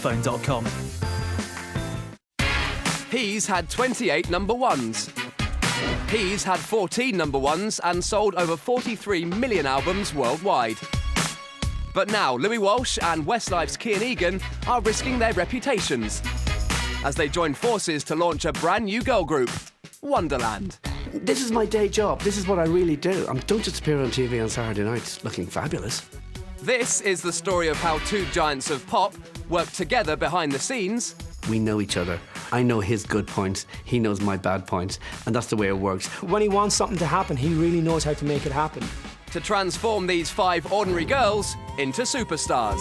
6nov2010. He's had 28 number ones. He's had 14 number ones and sold over 43 million albums worldwide. But now Louis Walsh and Westlife's Kian Egan are risking their reputations as they join forces to launch a brand new girl group, Wonderland. This is my day job. This is what I really do. I don't just appear on TV on Saturday nights looking fabulous. This is the story of how two giants of pop work together behind the scenes. We know each other. I know his good points, he knows my bad points, and that's the way it works. When he wants something to happen, he really knows how to make it happen. To transform these 5 ordinary girls into superstars.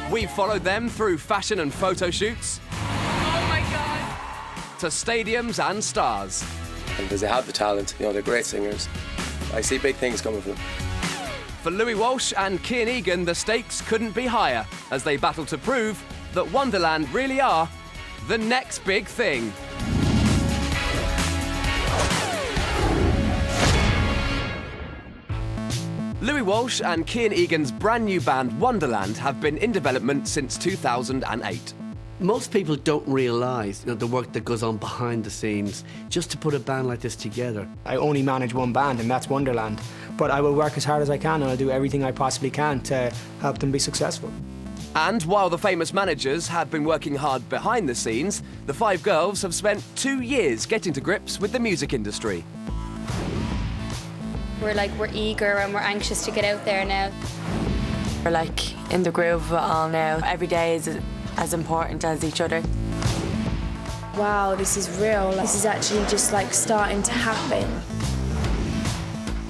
We've followed them through fashion and photo shoots. Oh my God! To stadiums and stars. Because they have the talent, you know, they're great singers. I see big things coming from them. For Louis Walsh and Kian Egan, the stakes couldn't be higher as they battle to prove that Wonderland really are the next big thing. Louis Walsh and Kian Egan's brand new band Wonderland have been in development since 2008. Most people don't realise, the work that goes on behind the scenes just to put a band like this together. I only manage one band, and that's Wonderland. But I will work as hard as I can, and I'll do everything I possibly can to help them be successful. And while the famous managers have been working hard behind the scenes, the 5 girls have spent 2 years getting to grips with the music industry. We're eager and we're anxious to get out there now. We're like in the groove of it all now. Every day is as important as each other. Wow, this is real. This is actually just like starting to happen.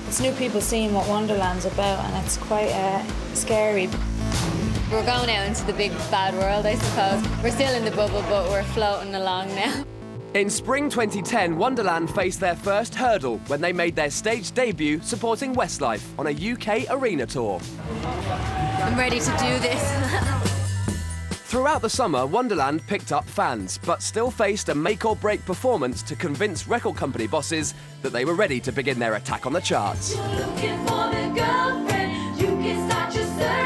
It's new people seeing what Wonderland's about, and it's quite scary. We're going out into the big bad world, I suppose. We're still in the bubble, but we're floating along now. In spring 2010, Wonderland faced their first hurdle when they made their stage debut supporting Westlife on a UK arena tour. I'm ready to do this. Throughout the summer, Wonderland picked up fans, but still faced a make-or-break performance to convince record company bosses that they were ready to begin their attack on the charts.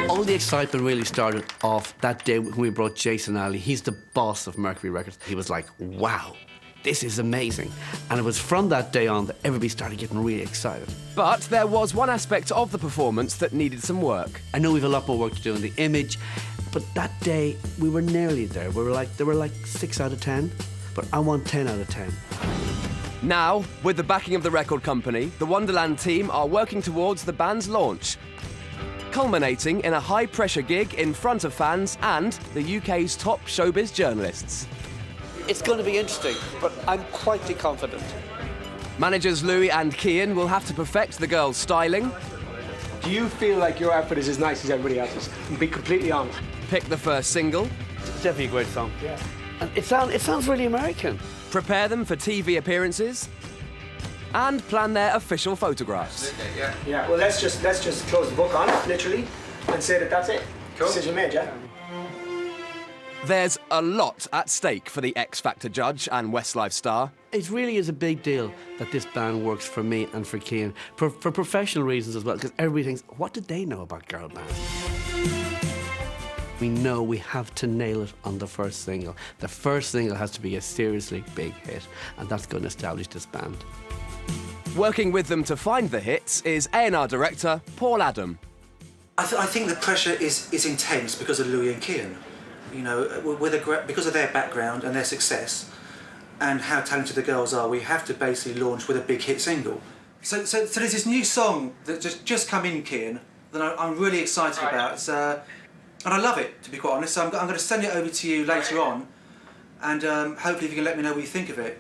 All the excitement really started off that day when we brought Jason Ali. He's the boss of Mercury Records. He was like, wow, this is amazing. And it was from that day on that everybody started getting really excited. But there was one aspect of the performance that needed some work. I know we've a lot more work to do in the image, but that day we were nearly there. They were like 6 out of 10, but I want 10 out of 10. Now, with the backing of the record company, the Wonderland team are working towards the band's launch, culminating in a high-pressure gig in front of fans and the UK's top showbiz journalists. It's going to be interesting, but I'm quite confident. Managers Louis and Kian will have to perfect the girls' styling. Do you feel like your outfit is as nice as everybody else's? And be completely honest. Pick the first single. It's definitely a great song. Yeah. And it sounds really American. Prepare them for TV appearances. And plan their official photographs. Yeah. Well, let's just close the book on it, literally, and say that that's it. Cool. Decision made, yeah. There's a lot at stake for the X Factor judge and Westlife star. It really is a big deal that this band works for me and for Kian, for professional reasons as well, because everybody thinks, what did they know about girl bands? We know we have to nail it on the first single. The first single has to be a seriously big hit, and that's going to establish this band. Working with them to find the hits is A&R director Paul Adam. I think the pressure is intense because of Louis and Kian. You know, because of their background and their success and how talented the girls are, we have to basically launch with a big hit single. So there's this new song that just come in, Kian, that I'm really excited about. And I love it, to be quite honest. So I'm going to send it over to you later on, and hopefully you can let me know what you think of it.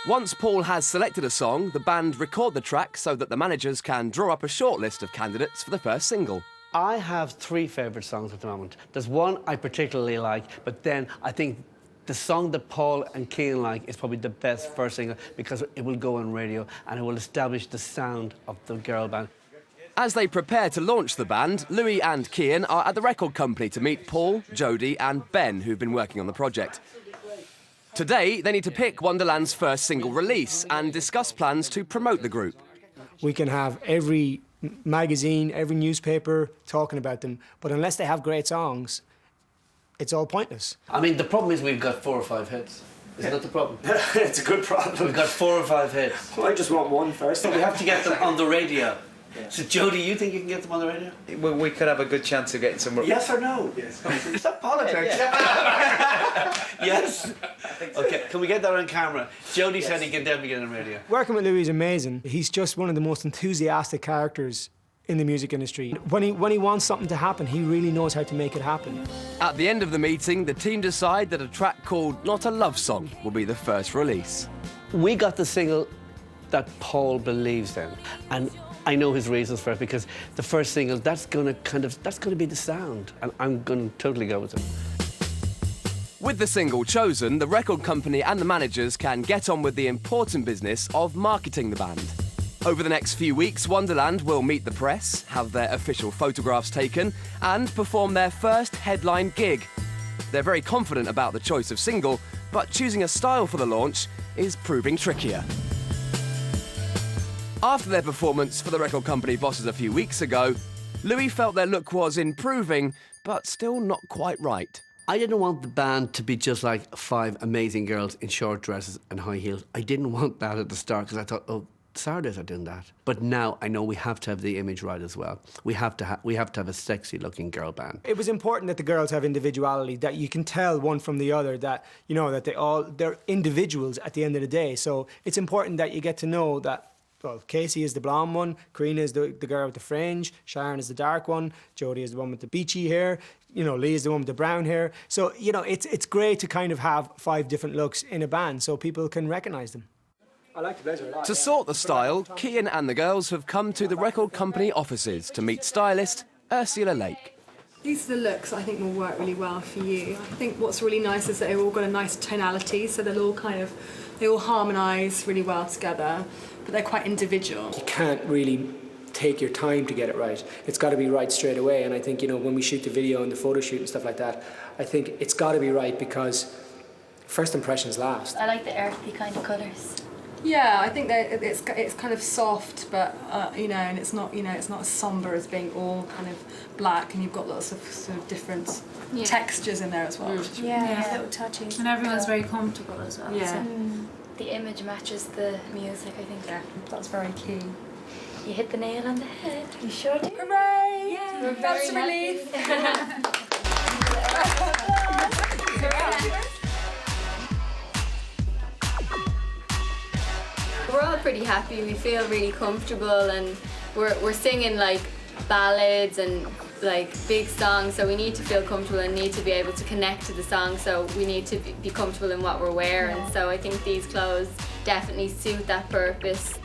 Once Paul has selected a song, the band record the track so that the managers can draw up a short list of candidates for the first single. I have 3 favourite songs at the moment. There's one I particularly like, but then I think the song that Paul and Kian like is probably the best first single because it will go on radio and it will establish the sound of the girl band. As they prepare to launch the band, Louis and Kian are at the record company to meet Paul, Jodie and Ben, who've been working on the project. Today, they need to pick Wonderland's first single release and discuss plans to promote the group. We can have every magazine, every newspaper talking about them, but unless they have great songs, it's all pointless. I mean, the problem is we've got 4 or 5 hits. Isn't that the problem? It's a good problem. We've got 4 or 5 hits. Well, I just want one first. We have to get them on the radio. So, Joe, do you think you can get them on the radio? We could have a good chance of getting some... Yes or no? Yes. Is that politics? Yes? Okay, can we get that on camera? Jody said he can definitely get it on radio. Working with Louis is amazing. He's just one of the most enthusiastic characters in the music industry. When he wants something to happen, he really knows how to make it happen. At the end of the meeting, the team decide that a track called Not a Love Song will be the first release. We got the single that Paul believes in, and I know his reasons for it, because the first single, that's gonna be the sound, and I'm gonna totally go with it. With the single chosen, the record company and the managers can get on with the important business of marketing the band. Over the next few weeks, Wonderland will meet the press, have their official photographs taken, and perform their first headline gig. They're very confident about the choice of single, but choosing a style for the launch is proving trickier. After their performance for the record company bosses a few weeks ago, Louis felt their look was improving, but still not quite right. I didn't want the band to be just like 5 amazing girls in short dresses and high heels. I didn't want that at the start, because I thought, oh, Saturdays are doing that. But now I know we have to have the image right as well. We have to have a sexy-looking girl band. It was important that the girls have individuality, that you can tell one from the other, that, you know, that they're individuals at the end of the day. So it's important that you get to know that, well, Casey is the blonde one, Karina is the girl with the fringe, Sharon is the dark one, Jodie is the one with the beachy hair, you know, Lee is the one with the brown hair. So, you know, it's great to kind of have 5 different looks in a band so people can recognise them. I like the blazer a lot. To sort the style, Kian and the girls have come to the record company offices to meet stylist Ursula Lake. These are the looks I think will work really well for you. I think what's really nice is that they've all got a nice tonality, so they all harmonise really well together, but they're quite individual. You can't really take your time to get it right. It's got to be right straight away, and I think, you know, when we shoot the video and the photo shoot and stuff like that, I think it's got to be right because first impressions last. I like the earthy kind of colours. Yeah, I think that it's kind of soft, but you know, and it's not as sombre as being all kind of black, and you've got lots of sort of different textures in there as well. Yeah, little touches. And everyone's very comfortable as well. Yeah. So. The image matches the music, I think. Yeah, that's very key. You hit the nail on the head. You sure do. Hooray! Yeah, we're very relief. We're all pretty happy. We feel really comfortable, and we're singing like ballads and like big songs. So we need to feel comfortable and need to be able to connect to the song. So we need to be comfortable in what we're wearing. So I think these clothes definitely suit that purpose.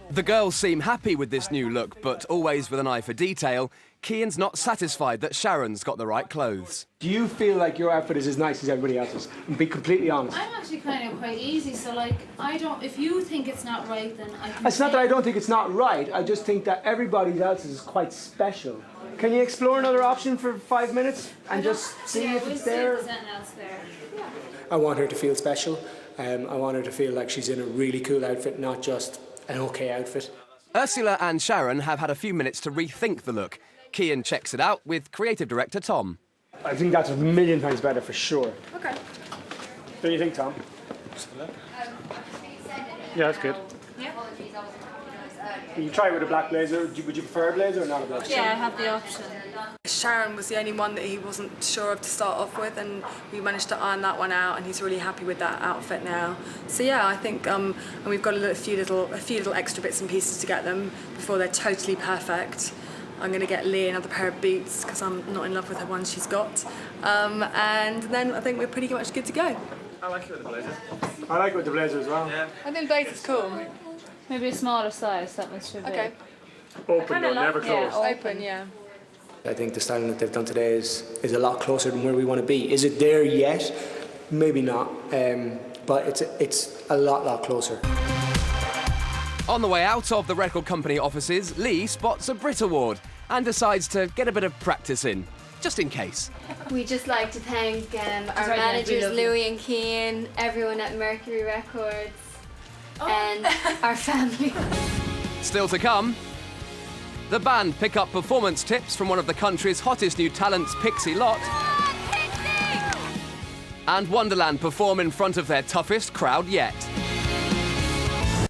The girls seem happy with this new look, but always with an eye for detail. Kian's not satisfied that Sharon's got the right clothes. Do you feel like your outfit is as nice as everybody else's? And be completely honest. I'm actually kind of quite easy, so like, if you think it's not right, then I can It's not that I don't think it's not right, I just think that everybody else's is quite special. Can you explore another option for 5 minutes and just see if it's there? We'll see if there's anything else there. Yeah. I want her to feel special. I want her to feel like she's in a really cool outfit, not just an okay outfit. Ursula and Sharon have had a few minutes to rethink the look. Kian checks it out with creative director Tom. I think that's a million times better for sure. Okay. What do you think, Tom? Yeah, that's good. Yeah. You try it with a black blazer. Would you prefer a blazer or not a blazer? Yeah, I have the option. Sharon was the only one that he wasn't sure of to start off with, and we managed to iron that one out, and he's really happy with that outfit now. So yeah, I think, and we've got a few little extra bits and pieces to get them before they're totally perfect. I'm going to get Lee another pair of boots because I'm not in love with the ones she's got, and then I think we're pretty much good to go. I like it with the blazer. I like it with the blazer as well. Yeah. I think the blazer's cool. Maybe a smaller size, that much too big. Okay. Open though, never closed. Yeah, Open, yeah. I think the styling that they've done today is a lot closer than where we want to be. Is it there yet? Maybe not, but it's a lot closer. On the way out of the record company offices, Lee spots a Brit Award and decides to get a bit of practice in. just in case. We'd just like to thank our right, yeah, we managers, love you. Louis and Kian, everyone at Mercury Records, and our family. Still to come, the band pick up performance tips from one of the country's hottest new talents, Pixie Lott. And Wonderland perform in front of their toughest crowd yet.